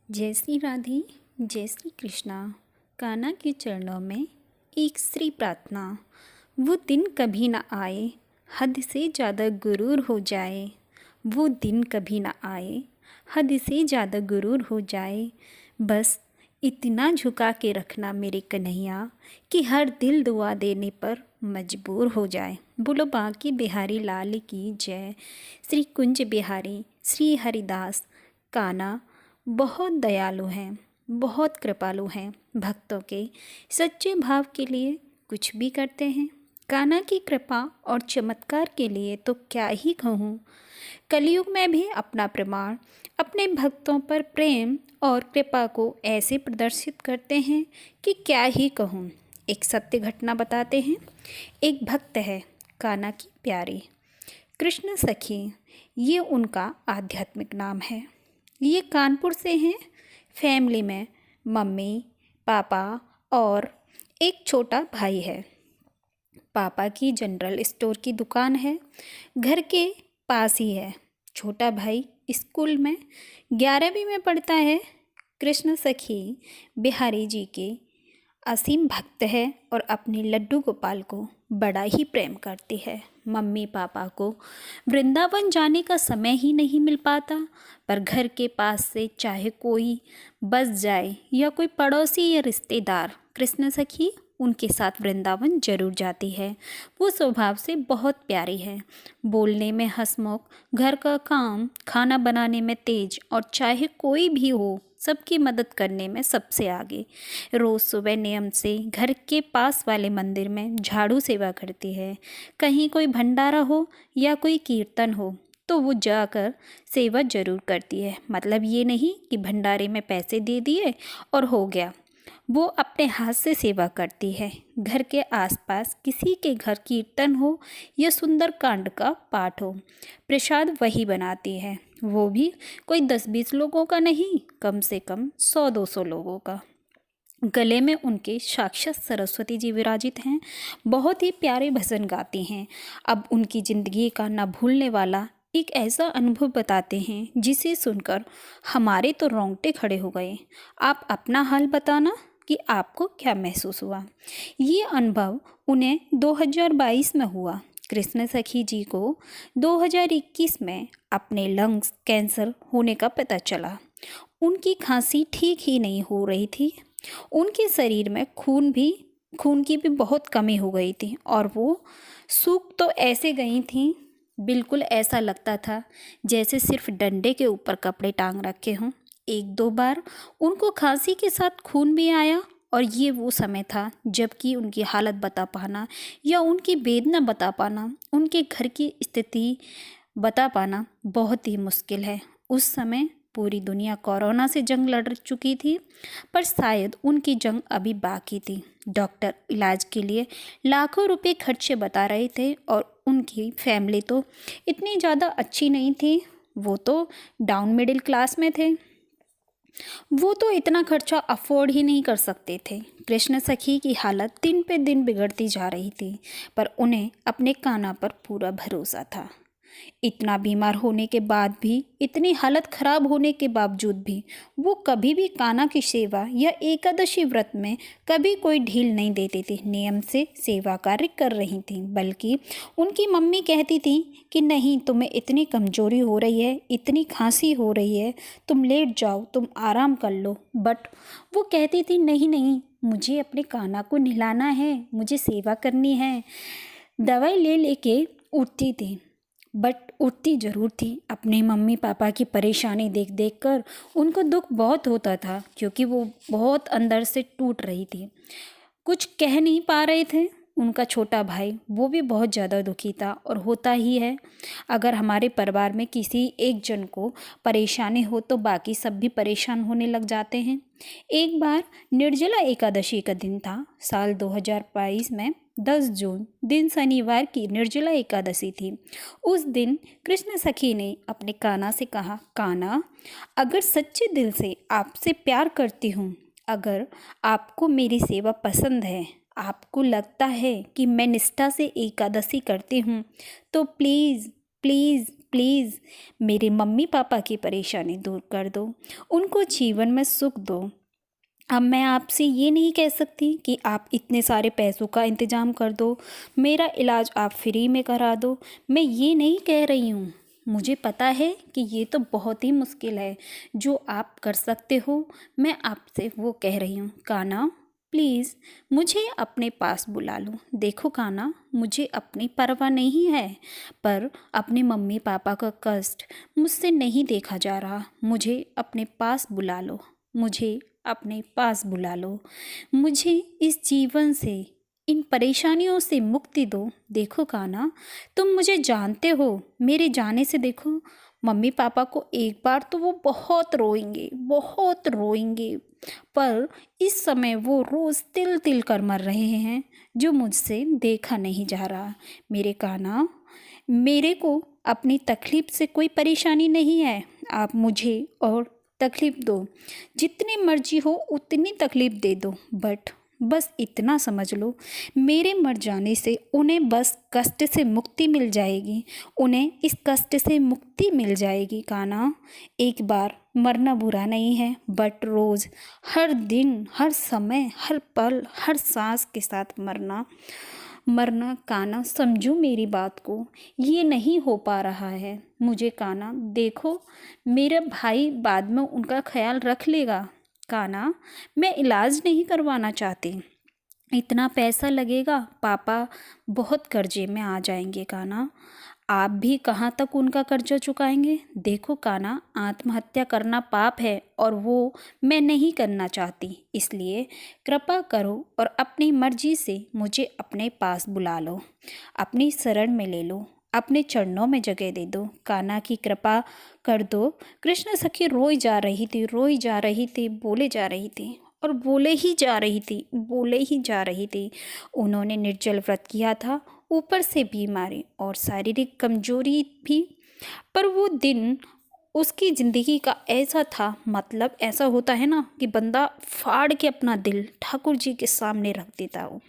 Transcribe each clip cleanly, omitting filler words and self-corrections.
जय श्री राधे, जय श्री कृष्णा। कान्हा के चरणों में एक श्री प्रार्थना। वो दिन कभी ना आए, हद से ज़्यादा गुरूर हो जाए। वो दिन कभी ना आए, हद से ज़्यादा गुरूर हो जाए। बस इतना झुका के रखना मेरे कन्हैया कि हर दिल दुआ देने पर मजबूर हो जाए। बोलो बांके बिहारी लाल की जय। श्री कुंज बिहारी श्री हरिदास कान्हा बहुत दयालु हैं, बहुत कृपालु हैं। भक्तों के सच्चे भाव के लिए कुछ भी करते हैं। कान्हा की कृपा और चमत्कार के लिए तो क्या ही कहूँ। कलयुग में भी अपना प्रमाण अपने भक्तों पर प्रेम और कृपा को ऐसे प्रदर्शित करते हैं कि क्या ही कहूँ। एक सत्य घटना बताते हैं। एक भक्त है, कान्हा की प्यारी कृष्ण सखी, ये उनका आध्यात्मिक नाम है। ये कानपुर से हैं। फैमिली में मम्मी, पापा और एक छोटा भाई है। पापा की जनरल स्टोर की दुकान है, घर के पास ही है। छोटा भाई स्कूल में 11वीं में पढ़ता है। कृष्ण सखी बिहारी जी के असीम भक्त है और अपने लड्डू गोपाल को बड़ा ही प्रेम करती है। मम्मी पापा को वृंदावन जाने का समय ही नहीं मिल पाता, पर घर के पास से चाहे कोई बस जाए या कोई पड़ोसी या रिश्तेदार, कृष्ण सखी उनके साथ वृंदावन जरूर जाती है। वो स्वभाव से बहुत प्यारी है, बोलने में हंसमुख, घर का काम खाना बनाने में तेज और चाहे कोई भी हो सबकी मदद करने में सबसे आगे। रोज़ सुबह नियम से घर के पास वाले मंदिर में झाड़ू सेवा करती है। कहीं कोई भंडारा हो या कोई कीर्तन हो तो वो जाकर सेवा जरूर करती है। मतलब ये नहीं कि भंडारे में पैसे दे दिए और हो गया। वो अपने हाथ से सेवा करती है। घर के आसपास किसी के घर कीर्तन हो या सुंदर कांड का पाठ हो, प्रसाद वही बनाती है। वो भी कोई 10-20 लोगों का नहीं, कम से कम 100-200 लोगों का। गले में उनके साक्षात सरस्वती जी विराजित हैं। बहुत ही प्यारे भजन गाती हैं। अब उनकी ज़िंदगी का ना भूलने वाला एक ऐसा अनुभव बताते हैं जिसे सुनकर हमारे तो रोंगटे खड़े हो गए। आप अपना हाल बताना कि आपको क्या महसूस हुआ। ये अनुभव उन्हें 2022 में हुआ। कृष्ण सखी जी को 2021 में अपने लंग्स कैंसर होने का पता चला। उनकी खांसी ठीक ही नहीं हो रही थी। उनके शरीर में खून की भी बहुत कमी हो गई थी और वो सूख तो ऐसे गई थी, बिल्कुल ऐसा लगता था जैसे सिर्फ डंडे के ऊपर कपड़े टांग रखे हों। 1-2 बार उनको खांसी के साथ खून भी आया और ये वो समय था जबकि उनकी हालत बता पाना या उनकी वेदना बता पाना, उनके घर की स्थिति बता पाना बहुत ही मुश्किल है। उस समय पूरी दुनिया कोरोना से जंग लड़ चुकी थी, पर शायद उनकी जंग अभी बाकी थी। डॉक्टर इलाज के लिए लाखों रुपए खर्चे बता रहे थे और उनकी फैमिली तो इतनी ज़्यादा अच्छी नहीं थी। वो तो डाउन मिडिल क्लास में थे। वो तो इतना खर्चा अफोर्ड ही नहीं कर सकते थे। कृष्ण सखी की हालत दिन पे दिन बिगड़ती जा रही थी, पर उन्हें अपने कान्हा पर पूरा भरोसा था। इतना बीमार होने के बाद भी, इतनी हालत खराब होने के बावजूद भी वो कभी भी कान्हा की सेवा या एकादशी व्रत में कभी कोई ढील नहीं देती थी। नियम से सेवा कार्य कर रही थी। बल्कि उनकी मम्मी कहती थी कि नहीं, तुम्हें इतनी कमजोरी हो रही है, इतनी खांसी हो रही है, तुम लेट जाओ, तुम आराम कर लो। बट वो कहती थी नहीं नहीं, मुझे अपने कान्हा को नहलाना है, मुझे सेवा करनी है। दवाई ले लेके उठती थी, बट उठती ज़रूर थी। अपने मम्मी पापा की परेशानी देख देख कर उनको दुख बहुत होता था, क्योंकि वो बहुत अंदर से टूट रही थी, कुछ कह नहीं पा रहे थे। उनका छोटा भाई वो भी बहुत ज़्यादा दुखी था और होता ही है। अगर हमारे परिवार में किसी एक जन को परेशानी हो तो बाकी सब भी परेशान होने लग जाते हैं। एक बार निर्जला एकादशी का दिन था, साल 2022 में 10 जून दिन शनिवार की निर्जला एकादशी थी। उस दिन कृष्ण सखी ने अपने कान्हा से कहा, कान्हा, अगर सच्चे दिल से आपसे प्यार करती हूँ, अगर आपको मेरी सेवा पसंद है, आपको लगता है कि मैं निष्ठा से एकादशी करती हूँ, तो प्लीज़ प्लीज़ प्लीज़ मेरे मम्मी पापा की परेशानी दूर कर दो, उनको जीवन में सुख दो। अब मैं आपसे ये नहीं कह सकती कि आप इतने सारे पैसों का इंतज़ाम कर दो, मेरा इलाज आप फ्री में करा दो। मैं ये नहीं कह रही हूँ, मुझे पता है कि ये तो बहुत ही मुश्किल है। जो आप कर सकते हो मैं आपसे वो कह रही हूँ। कान्हा प्लीज़ मुझे अपने पास बुला लो। देखो कान्हा, मुझे अपनी परवाह नहीं है, पर अपने मम्मी पापा का कष्ट मुझसे नहीं देखा जा रहा। मुझे अपने पास बुला लो, मुझे अपने पास बुला लो। मुझे इस जीवन से, इन परेशानियों से मुक्ति दो। देखो कान्हा, तुम मुझे जानते हो, मेरे जाने से देखो मम्मी पापा को एक बार तो वो बहुत रोएंगे, बहुत रोएंगे, पर इस समय वो रोज़ तिल तिल कर मर रहे हैं, जो मुझसे देखा नहीं जा रहा। मेरे कान्हा, मेरे को अपनी तकलीफ़ से कोई परेशानी नहीं है। आप मुझे और तकलीफ़ दो, जितनी मर्जी हो उतनी तकलीफ़ दे दो, बट बस इतना समझ लो, मेरे मर जाने से उन्हें बस कष्ट से मुक्ति मिल जाएगी, उन्हें इस कष्ट से मुक्ति मिल जाएगी। कान्हा, एक बार मरना बुरा नहीं है, बट रोज़, हर दिन, हर समय, हर पल, हर सांस के साथ मरना मरना। कान्हा समझो मेरी बात को, ये नहीं हो पा रहा है मुझे। कान्हा देखो, मेरा भाई बाद में उनका ख्याल रख लेगा। कान्हा, मैं इलाज नहीं करवाना चाहती, इतना पैसा लगेगा, पापा बहुत कर्जे में आ जाएंगे। कान्हा, आप भी कहाँ तक उनका कर्जा चुकाएंगे। देखो कान्हा, आत्महत्या करना पाप है और वो मैं नहीं करना चाहती, इसलिए कृपा करो और अपनी मर्जी से मुझे अपने पास बुला लो, अपनी शरण में ले लो, अपने चरणों में जगह दे दो। कान्हा की कृपा कर दो। कृष्ण सखी रोई जा रही थी, रोई जा रही थी, बोले जा रही थी और बोले ही जा रही थी, बोले ही जा रही थी। उन्होंने निर्जल व्रत किया था, ऊपर से बीमारी और शारीरिक कमजोरी भी, पर वो दिन उसकी ज़िंदगी का ऐसा था, मतलब ऐसा होता है ना कि बंदा फाड़ के अपना दिल ठाकुर जी के सामने रख देता हो।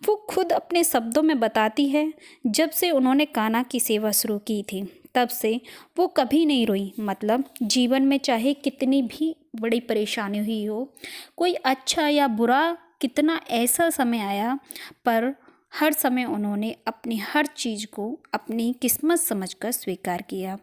वो खुद अपने शब्दों में बताती है, जब से उन्होंने कान्हा की सेवा शुरू की थी तब से वो कभी नहीं रोई। मतलब जीवन में चाहे कितनी भी बड़ी परेशानी हुई हो, कोई अच्छा या बुरा कितना ऐसा समय आया, पर हर समय उन्होंने अपनी हर चीज़ को अपनी किस्मत समझकर स्वीकार किया।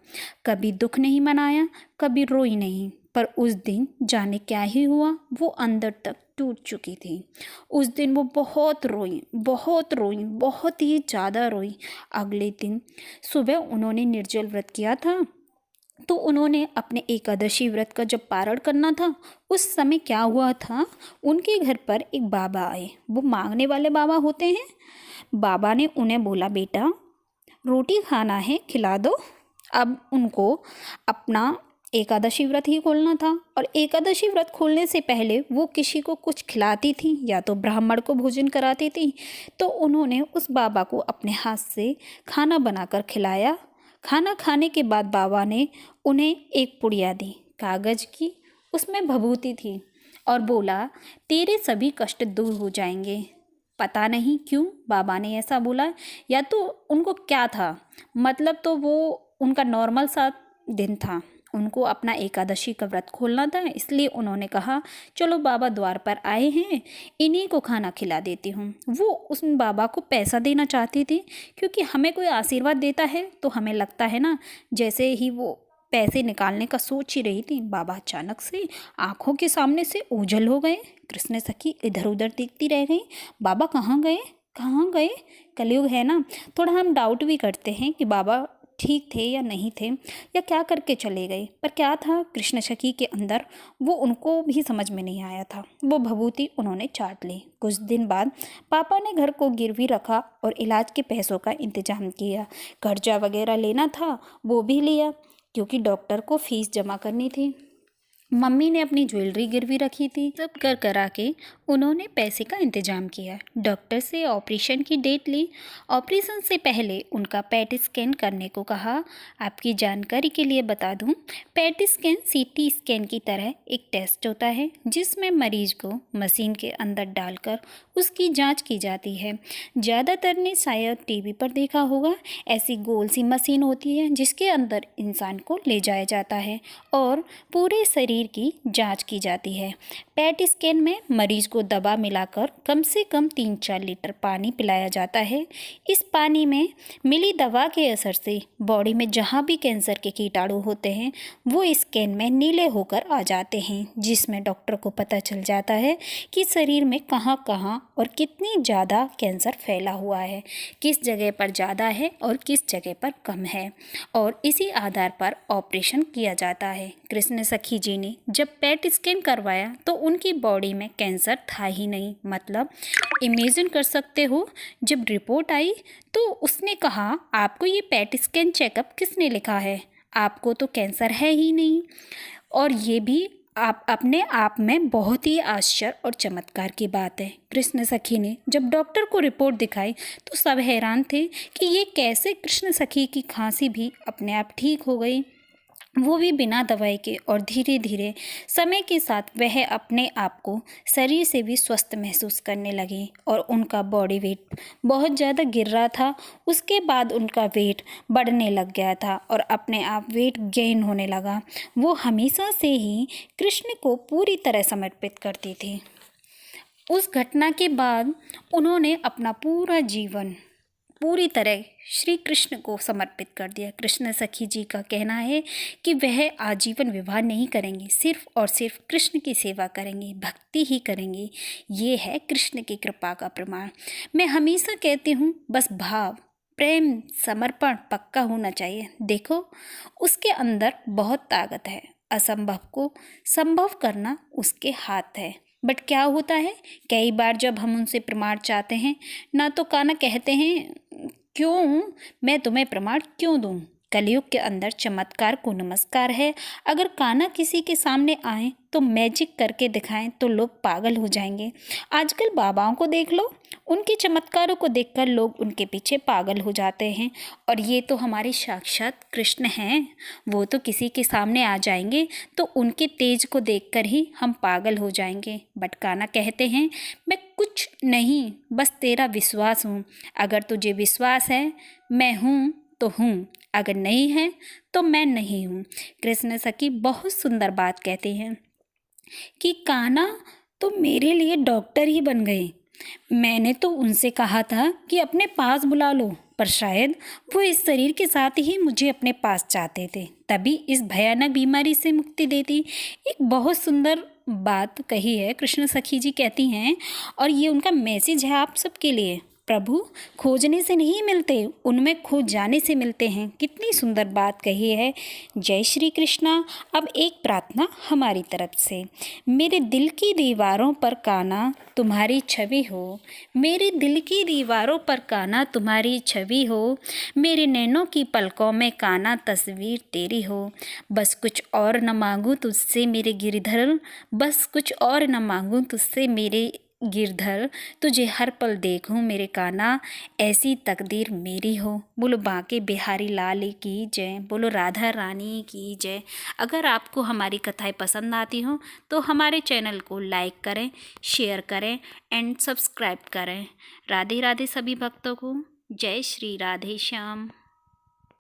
कभी दुख नहीं मनाया, कभी रोई नहीं, पर उस दिन जाने क्या ही हुआ, वो अंदर तक टूट चुकी थी। उस दिन वो बहुत रोई, बहुत रोई, बहुत ही ज़्यादा रोई। अगले दिन सुबह उन्होंने निर्जल व्रत किया था, तो उन्होंने अपने एकादशी व्रत का जब पारण करना था, उस समय क्या हुआ था, उनके घर पर एक बाबा आए। वो मांगने वाले बाबा होते हैं। बाबा ने उन्हें बोला, बेटा रोटी खाना है, खिला दो। अब उनको अपना एकादशी व्रत ही खोलना था, और एकादशी व्रत खोलने से पहले वो किसी को कुछ खिलाती थी या तो ब्राह्मण को भोजन कराती थी। तो उन्होंने उस बाबा को अपने हाथ से खाना बनाकर खिलाया। खाना खाने के बाद बाबा ने उन्हें एक पुड़िया दी, कागज़ की, उसमें भभूति थी, और बोला, तेरे सभी कष्ट दूर हो जाएंगे। पता नहीं क्यों बाबा ने ऐसा बोला, या तो उनको क्या था, मतलब तो वो उनका नॉर्मल सा दिन था, उनको अपना एकादशी का व्रत खोलना था, इसलिए उन्होंने कहा चलो बाबा द्वार पर आए हैं, इन्हीं को खाना खिला देती हूँ। वो उस बाबा को पैसा देना चाहती थी, क्योंकि हमें कोई आशीर्वाद देता है तो हमें लगता है ना, जैसे ही वो पैसे निकालने का सोच ही रही थी, बाबा अचानक से आंखों के सामने से ओझल हो गए। कृष्ण सखी इधर उधर देखती रह गई, बाबा कहाँ गए, कहाँ गए। कलयुग है ना, थोड़ा हम डाउट भी करते हैं कि बाबा ठीक थे या नहीं थे, या क्या करके चले गए, पर क्या था कृष्ण सखी के अंदर, वो उनको भी समझ में नहीं आया था। वो भभूति उन्होंने चाट ली। कुछ दिन बाद पापा ने घर को गिरवी रखा और इलाज के पैसों का इंतजाम किया। कर्जा वगैरह लेना था वो भी लिया, क्योंकि डॉक्टर को फीस जमा करनी थी। मम्मी ने अपनी ज्वेलरी गिरवी रखी थी। सब कर करा के उन्होंने पैसे का इंतज़ाम किया। डॉक्टर से ऑपरेशन की डेट ली। ऑपरेशन से पहले उनका पेट स्कैन करने को कहा। आपकी जानकारी के लिए बता दूं, पेट स्कैन सीटी स्कैन की तरह एक टेस्ट होता है जिसमें मरीज को मशीन के अंदर डालकर उसकी जांच की जाती है। ज़्यादातर ने शायद टीवी पर देखा होगा, ऐसी गोल सी मशीन होती है जिसके अंदर इंसान को ले जाया जाता है और पूरे शरीर की जांच की जाती है। पेट स्कैन में मरीज को दवा मिलाकर कम से कम 3-4 लीटर पानी पिलाया जाता है। इस पानी में मिली दवा के असर से बॉडी में जहां भी कैंसर के कीटाणु होते हैं वो स्कैन में नीले होकर आ जाते हैं, जिसमें डॉक्टर को पता चल जाता है कि शरीर में कहां कहां और कितनी ज़्यादा कैंसर फैला हुआ है, किस जगह पर ज़्यादा है और किस जगह पर कम है, और इसी आधार पर ऑपरेशन किया जाता है। कृष्ण सखी जी ने जब पेट स्कैन करवाया तो उनकी बॉडी में कैंसर था ही नहीं। मतलब इमेजिन कर सकते हो, जब रिपोर्ट आई तो उसने कहा, आपको ये पेट स्कैन चेकअप किसने लिखा है? आपको तो कैंसर है ही नहीं। और ये भी आप अपने आप में बहुत ही आश्चर्य और चमत्कार की बात है। कृष्ण सखी ने जब डॉक्टर को रिपोर्ट दिखाई तो सब हैरान थे कि ये कैसे कृष्ण सखी की खांसी भी अपने आप ठीक हो गई, वो भी बिना दवाई के। और धीरे धीरे समय के साथ वह अपने आप को शरीर से भी स्वस्थ महसूस करने लगी और उनका बॉडी वेट बहुत ज़्यादा गिर रहा था। उसके बाद उनका वेट बढ़ने लग गया था और अपने आप वेट गेन होने लगा। वो हमेशा से ही कृष्ण को पूरी तरह समर्पित करती थी। उस घटना के बाद उन्होंने अपना पूरा जीवन पूरी तरह श्री कृष्ण को समर्पित कर दिया। कृष्ण सखी जी का कहना है कि वह आजीवन विवाह नहीं करेंगी, सिर्फ और सिर्फ कृष्ण की सेवा करेंगी, भक्ति ही करेंगी। ये है कृष्ण की कृपा का प्रमाण। मैं हमेशा कहती हूँ, बस भाव, प्रेम, समर्पण पक्का होना चाहिए। देखो, उसके अंदर बहुत ताकत है। असंभव को संभव करना उसके हाथ है। बट क्या होता है, कई बार जब हम उनसे प्रमाण चाहते हैं ना, तो कान्हा कहते हैं, क्यों, मैं तुम्हें प्रमाण क्यों दूं? कलयुग के अंदर चमत्कार को नमस्कार है। अगर कान्हा किसी के सामने आए तो मैजिक करके दिखाएं तो लोग पागल हो जाएंगे। आजकल बाबाओं को देख लो, उनके चमत्कारों को देखकर लोग उनके पीछे पागल हो जाते हैं। और ये तो हमारे साक्षात कृष्ण हैं। वो तो किसी के सामने आ जाएंगे तो उनके तेज को देखकर ही हम पागल हो जाएंगे। बट कान्हा कहते हैं, मैं कुछ नहीं, बस तेरा विश्वास हूँ। अगर तुझे विश्वास है मैं हूँ तो हूँ, अगर नहीं है तो मैं नहीं हूँ। कृष्ण सखी बहुत सुंदर बात कहते हैं कि कान्हा तो मेरे लिए डॉक्टर ही बन गए। मैंने तो उनसे कहा था कि अपने पास बुला लो, पर शायद वो इस शरीर के साथ ही मुझे अपने पास चाहते थे, तभी इस भयानक बीमारी से मुक्ति देती। एक बहुत सुंदर बात कही है कृष्ण सखी जी कहती हैं, और ये उनका मैसेज है आप सबके लिए। प्रभु खोजने से नहीं मिलते, उनमें खो जाने से मिलते हैं। कितनी सुंदर बात कही है। जय श्री कृष्णा। अब एक प्रार्थना हमारी तरफ से। मेरे दिल की दीवारों पर कान्हा तुम्हारी छवि हो, मेरे दिल की दीवारों पर कान्हा तुम्हारी छवि हो, मेरे नैनों की पलकों में कान्हा तस्वीर तेरी हो। बस कुछ और न मांगूँ तुझसे मेरे गिरधर, बस कुछ और न मांगूँ तुझसे मेरे गिरधर, तुझे हर पल देखूं मेरे कान्हा, ऐसी तकदीर मेरी हो। बोलो बांके बिहारी लाल की जय, बोलो राधा रानी की जय। अगर आपको हमारी कथाएं पसंद आती हो तो हमारे चैनल को लाइक करें, शेयर करें एंड सब्सक्राइब करें। राधे राधे सभी भक्तों को। जय श्री राधे श्याम।